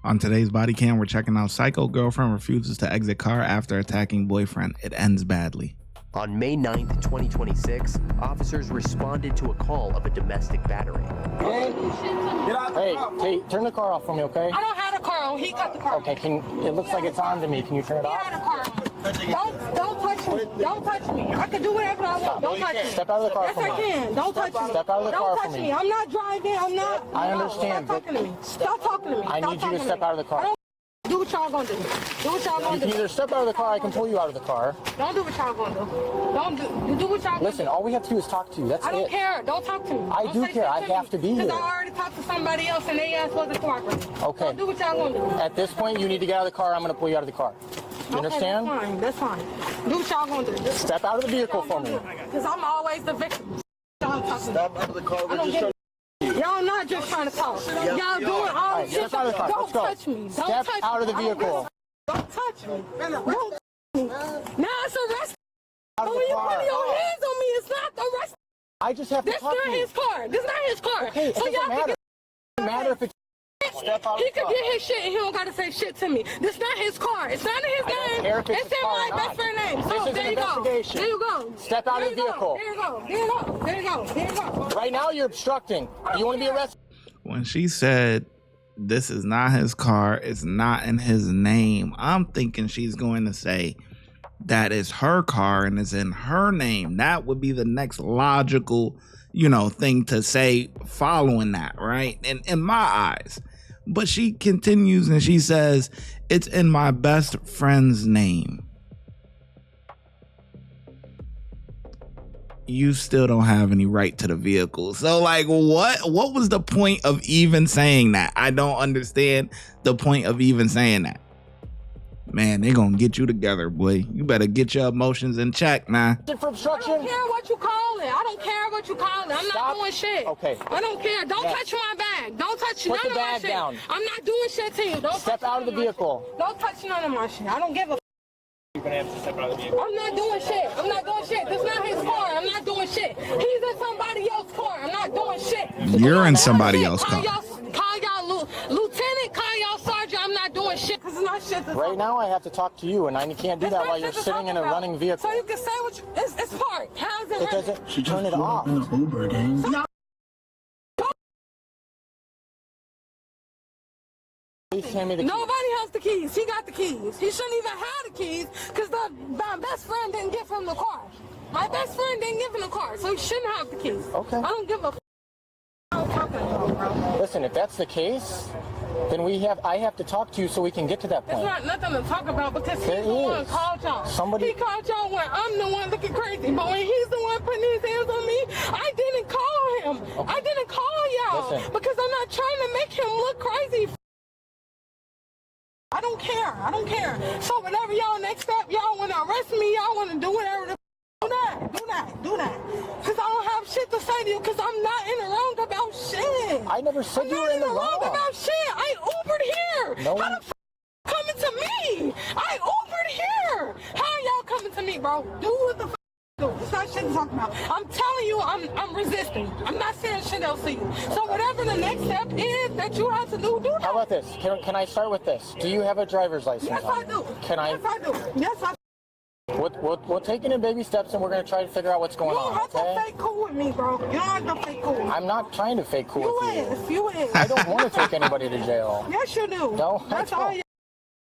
On today's body cam, we're checking out psycho girlfriend refuses to exit car after attacking boyfriend. It ends badly. On May 9th, 2026, officers responded to a call of a domestic battery. Hey, turn the car off for me, okay? I don't have a car on. He cut the car. Okay, it looks like it's on to me. Can you turn it off? He had a car on. Don't touch me. Don't touch me. I can do whatever I want. Don't touch me. Step out of the car yes, for me. I can. Don't touch me. Step out of the car for me. Don't touch me. I'm not driving. I'm not. I understand. Stop talking to me. Stop talking to me. I need you to step out of the car. Do what y'all gonna do. Do what y'all gonna do. You can either step out of the car, I can pull you out of the car. Don't do what y'all gonna do. Don't do what y'all gonna do. Listen, all we have to do is talk to you. That's it. I don't care. Don't talk to me. I do care. I have to be here. Because I already talked to somebody else and they ass wasn't cooperating. Okay. Don't do what y'all gonna do. At this point, you need to get out of the car. I'm gonna pull you out of the car. You understand? That's fine. Do what y'all gonna do. Step out of the vehicle for me. Because I'm always the victim. Step out of the car. Y'all not just trying to talk. Y'all doing all this shit. Step out of the car. Don't touch me. Don't touch me. Step out of the vehicle. Don't touch me. Don't touch me. Now it's arrest. Out of When the you car. put your hands on me, it's not arrest. I just have to This talk not to you. his car. This not his car. Okay, it So doesn't y'all matter. can It doesn't matter if it's step out of he the could car. get his shit and he don't gotta say shit to me. This not his car. It's not in his I don't name. care if it's It's his in car or my not. best friend name. This So is an there you go. investigation. There you go. Step out of the vehicle. There you go. There you go. There you go. There you go. Right now, you're obstructing. You want to be arrested? When she said this is not his car, it's not in his name, I'm thinking she's going to say that is her car and it's in her name. That would be the next logical, thing to say following that, right? And in my eyes. But she continues and she says, it's in my best friend's name. You still don't have any right to the vehicle. So like what was the point of even saying that? I don't understand the point of even saying that. Man, they gonna get you together, boy. You better get your emotions in check, man. For obstruction? I don't care what you call it. I don't care what you call it. I'm not doing shit. Okay. I don't care. Don't touch my bag. Don't touch none the of my bag shit. down. I'm not doing shit to you. Don't Step touch out of the none my vehicle. shit. Don't touch none of my shit. I don't give a. You're gonna have to step out of the vehicle. I'm not doing shit. I'm not doing shit. This is not his car. I'm not doing shit. He's in somebody else's car. I'm not doing shit. You're in somebody else's Call car. y'all lieutenant. Call y'all sergeant. I'm not doing shit because it's not shit. Right now, I have to talk to you, and I can't do that while you're sitting in a running vehicle. So you can say what you. It's parked. How's it? It doesn't. Turn it off. Uber, gang. Please hand me the keys. Nobody has the keys. He got the keys. He shouldn't even have the keys because my best friend didn't give him the car. My best friend didn't give him the car, so he shouldn't have the keys. Okay. I don't give a. I'm talking about, bro. Listen, if that's the case, then I have to talk to you so we can get to that There's point. not nothing to talk about because he's There the one is. called y'all. Somebody- He called y'all when I'm the one looking crazy, but when he's the one putting his hands on me, I didn't call him. Okay. I didn't call y'all Listen. because I'm not trying to make him look crazy. I don't care. I don't care. So whatever y'all next step, y'all want to arrest me, y'all want to do whatever the do that. Because I don't have shit to say to you because I'm not in the wrong about shit. I never said I'm you not were in the wrong wrong. about shit. I Ubered here. No How one- the coming to me? I Ubered here. How y'all coming to me, bro? Do what the do. It's not shit to talk about. I'm telling you, I'm resisting. I'm not saying shit else to you. So whatever the next step is that you have to do that. How about this? Can I start with this? Do you have a driver's license? Yes, I do. Can I? Yes, I do. Yes, I do. We'll take it in baby steps, and we're gonna try to figure out what's You going don't on. have to Okay? fake cool with me, bro. You don't have to fake cool with me. I'm not trying to fake cool You with you. is. You is. I don't want to take anybody to jail. Yes, you do. No, I That's all don't.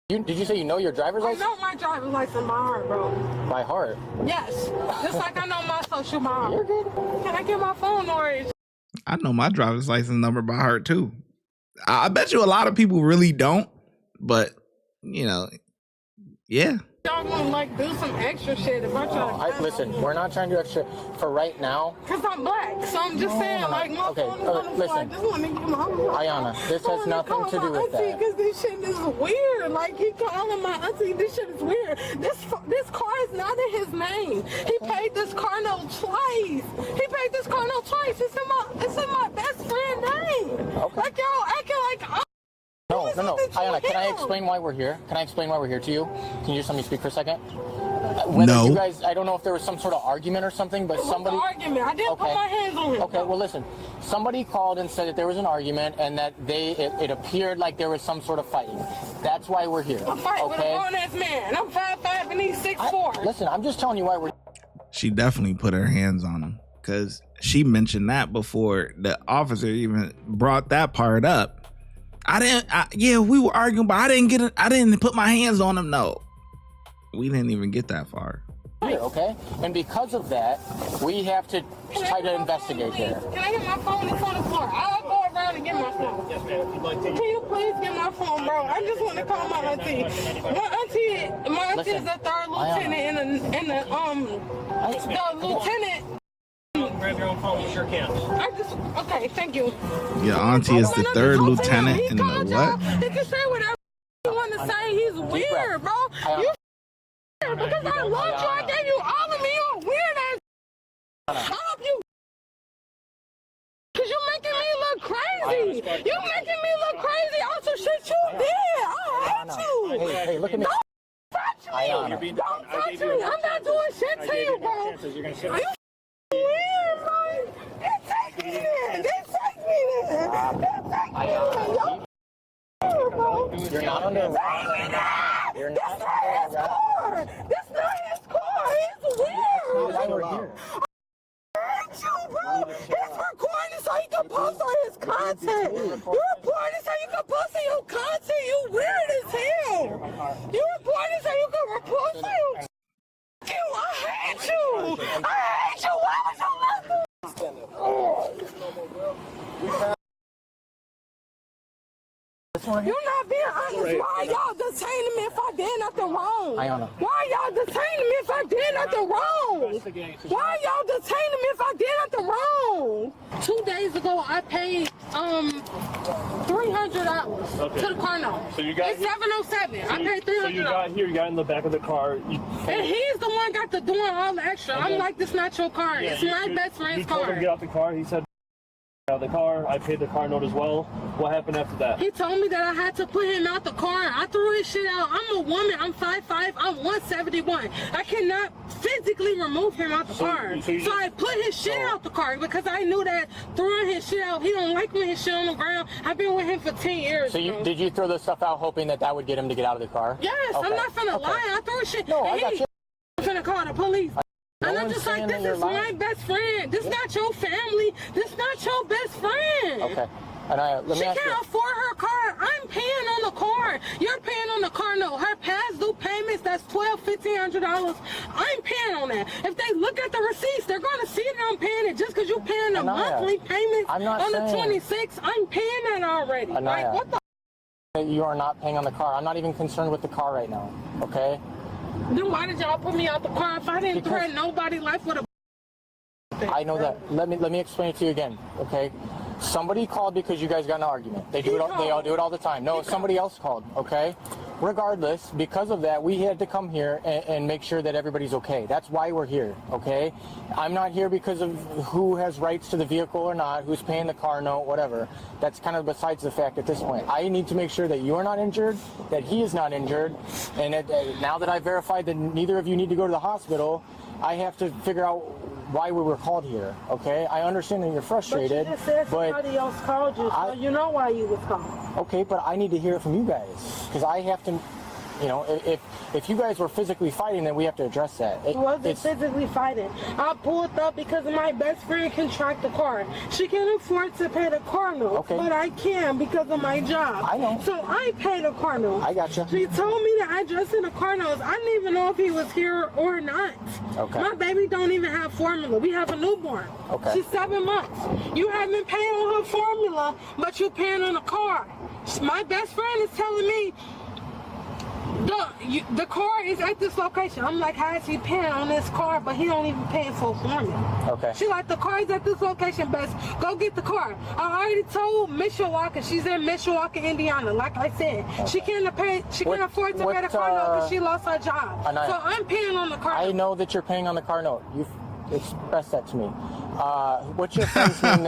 you. Did you say you know your driver's I license? know my driver's license by heart, bro. By heart. Yes. Just like I know my social by heart. You're good. Can I get my phone or I know my driver's license number by heart too. I bet you a lot of people really don't, but yeah. y'all want to like do some extra shit if I try to Listen, we're not trying to do extra for right now. Because I'm black, so I'm just saying, like, my Okay, phone is on the floor. I listen. just want to get my Ayana, this has nothing to do with that. Because this shit is weird. Like, he calling my auntie, this shit is weird. This car is not in his name. He paid this car note twice. It's in my best friend name. Okay. Like, y'all acting like I'm No. something to Ayana, can I him. explain why we're here? Can I explain why we're here to you? Can you just let me speak for a second? No. You guys, I don't know if there was some sort of argument or something, but What's the somebody. argument? I didn't put Okay. my hands on him. Okay, well, listen. somebody called and said that there was an argument and that it appeared like there was some sort of fighting. That's why we're here. I'm fighting with a grown-ass man. I'm 5'5" and he's 6'4". Listen, I'm just telling you why we're. She definitely put her hands on him because she mentioned that before the officer even brought that part up. Yeah, we were arguing, but I didn't put my hands on him. No, we didn't even get that far. Here, okay? And because of that, we have to try to investigate here. Can I get my phone? It's on the floor. I'll go around and get my phone. Yes, ma'am. If you'd like to. Can you please get my phone, bro? I just want to call my auntie. My auntie is the third lieutenant in the lieutenant. Grab your own phone. You sure can. Okay, thank you. Your auntie is the third lieutenant in the what? He can say whatever he want to say. He's weird, bro. You weird because I loved you. I gave you all of me. You're weird ass. I hope you. Cause you making me look crazy. You making me look crazy on some shit you did. I hate you. Hey, look at me. Don't touch me. Don't touch me. I'm not doing shit to you, bro. Are you weird, bro? Then take me there. You're not under arrest. You're not under arrest. That's not his car. He's weird. Why we're here. You, bro. He's recording so he can post on his content. You're recording so you can post on your content. You weird as hell. You're recording so you can report on your. I hate you. I hate you. Why would you let me? You're not being honest. Why y'all detaining me if I did nothing wrong? Why y'all detaining me if I did nothing wrong? Why y'all detaining me if I did nothing wrong? 2 days ago, I paid $300 to the car note. So you got it's 707. I paid $300. So you got here. You got in the back of the car. And he's the one got to doing all the extra. I'm like, this not your car. Yeah, it's my best friend's you told car. him to get out the car. He said, out of the car. I paid the car note as well. What happened after that? He told me that I had to put him out the car. I threw his shit out. I'm a woman. I'm 5'5". I'm 171. I cannot physically remove him out the car. So I put his shit out the car because I knew that throwing his shit out, he don't like when his shit on the ground. I've been with him for 10 years. So did you throw the stuff out hoping that would get him to get out of the car? Yes, okay. I'm not finna lie. I threw his shit. No, I got you. I'm finna call the police. And I'm just like, this is my best friend. This not your family. This not your best friend. Okay. And let me she ask can't afford her car. I'm paying on the car. You're paying on the car note. Her past due payments, that's $1,500. I'm paying on that. If they look at the receipts, they're going to see that I'm paying it just because you're paying the monthly payments on the 26th. I'm paying that already. Like, what the? You are not paying on the car. I'm not even concerned with the car right now. Okay? Then why did y'all put me out the car if I didn't threaten nobody's life with a? I know that. Let me explain it to you again. Okay? Somebody called because you guys got in an argument. They all do it all the time. No, somebody else called. Okay? Regardless, because of that, we had to come here and make sure that everybody's okay. That's why we're here. Okay? I'm not here because of who has rights to the vehicle or not, who's paying the car note, whatever. That's kind of besides the fact at this point. I need to make sure that you are not injured, that he is not injured, and now that I've verified that neither of you need to go to the hospital, I have to figure out why we were called here, okay? I understand that you're frustrated, but you just said somebody else called you, so you know why you was called. Okay, but I need to hear it from you guys, because I have to, you know, if you guys were physically fighting, then we have to address that. It wasn't physically fighting. I pulled up because my best friend can track the car. She can afford to pay the car note, but I can because of my job. I know. So I pay the car note. I got you. She told me the address in the car notes. I didn't even know if he was here or not. Okay. My baby don't even have formula. We have a newborn. Okay. She's 7 months. You haven't paid on her formula, but you're paying on the car. My best friend is telling me the car is at this location. I'm like, how is he paying on this car, but he don't even pay for formula? Okay. She like, the car is at this location, best. Go get the car. I already told Mishawaka, she's in Mishawaka, Indiana. Like I said, she can't afford to pay the car note because she lost her job. So I'm paying on the car note. I know that you're paying on the car note. You've expressed that to me. What's your friend's name?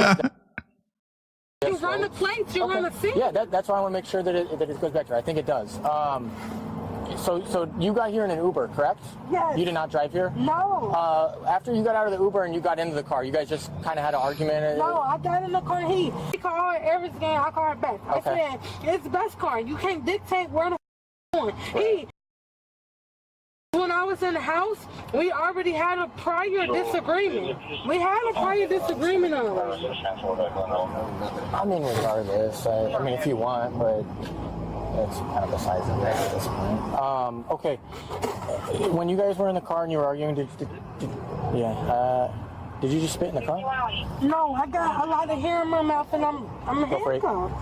You run the plates, you run the seat. Yeah, that's why I want to make sure that it goes back to her. I think it does. So you got here in an Uber, correct? Yes. You did not drive here? No. After you got out of the Uber and you got into the car, you guys just kind of had an argument? No, I got in the car. He called everything. I called back. Okay. I said, it's the best car. You can't dictate where the going. When I was in the house, we already had a prior disagreement. We had a prior disagreement already. I mean, regardless, I mean, if you want, but it's kind of besides the point at this point. Okay. When you guys were in the car and you were arguing, did you just spit in the car? No, I got a lot of hair in my mouth and I'm handcuffed.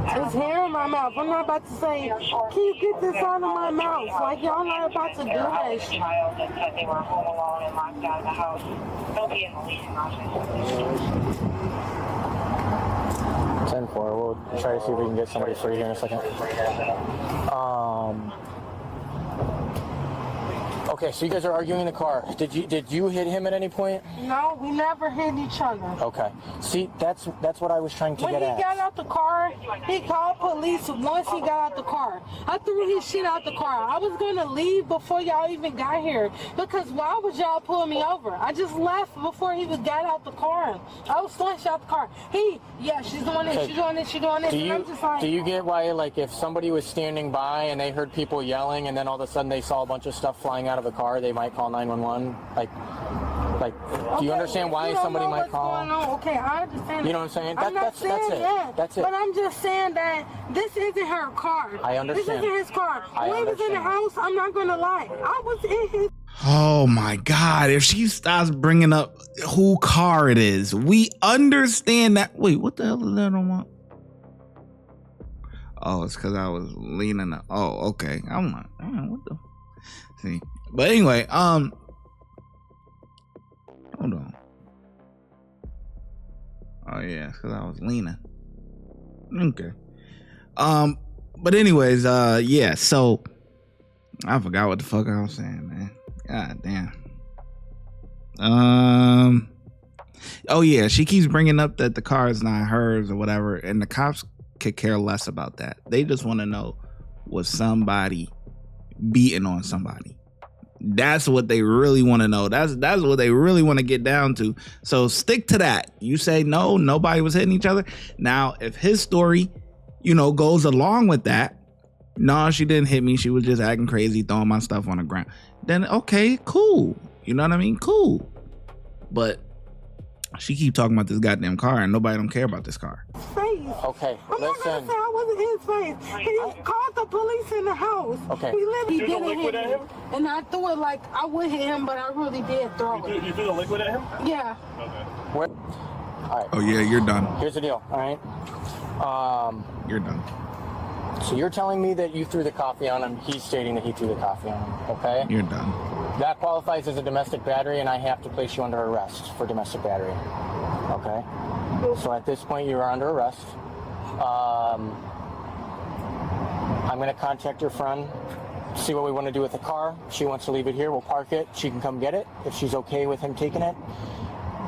There's hair in my mouth. I'm not about to say, can you get this out of my mouth? Like, y'all not about to do that shit. Child that said they were home alone and locked out of the house. They'll be in the leasing office. 10-4. We'll try to see if we can get somebody free here in a second. Okay, so you guys are arguing in the car. Did you hit him at any point? No, we never hit each other. Okay. See, that's what I was trying to get at. When he got out the car, he called police once he got out the car. I threw his shit out the car. I was going to leave before y'all even got here because why would y'all pull me over? I just left before he got out the car. I was slashed out the car. She's doing this, she's doing this, she's doing this. And I'm just like, do you get why, like, if somebody was standing by and they heard people yelling and then all of a sudden they saw a bunch of stuff flying out of a car, they might call 911? Like, do you understand why somebody might call? Okay, I understand. You know what I'm saying? That's it. That's it. But I'm just saying that this isn't her car. I understand. This isn't his car. I When he was in the house, I'm not gonna lie, I was in his. Oh my God. If she stops bringing up who car it is, we understand that. Wait, what the hell is that on my? Oh, it's because I was leaning up. Oh, okay. I'm like, man, what the? See. But anyway, hold on. Oh yeah, it's because I was leaning. Okay. But anyways, yeah, so I forgot what the fuck I was saying, man. God damn. Oh yeah, she keeps bringing up that the car is not hers or whatever, and the cops could care less about that. They just want to know, was somebody beating on somebody? That's what they really want to know. That's what they really want to get down to. So stick to that. You say no, nobody was hitting each other. Now, if his story, goes along with that, no, she didn't hit me, she was just acting crazy, throwing my stuff on the ground, then okay, cool. You know what I mean? Cool. But she keep talking about this goddamn car and nobody don't care about this car. Okay, I'm not gonna say I wasn't in his face. He called the police in the house. Okay. He didn't hit me. And I threw it like I would hit him, but I really did throw it. You threw the liquid at him? Yeah. Okay. All right. Oh yeah, you're done. Here's the deal, all right? You're done. So you're telling me that you threw the coffee on him. He's stating that he threw the coffee on him, okay? You're done. That qualifies as a domestic battery, and I have to place you under arrest for domestic battery, okay? So at this point, you are under arrest. I'm going to contact your friend, see what we want to do with the car. She wants to leave it here. We'll park it. She can come get it. If she's okay with him taking it,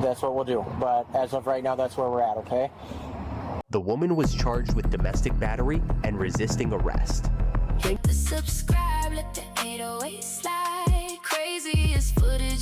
that's what we'll do. But as of right now, that's where we're at, okay? The woman was charged with domestic battery and resisting arrest. Subscribe, let the 808 slide. Crazy as footage.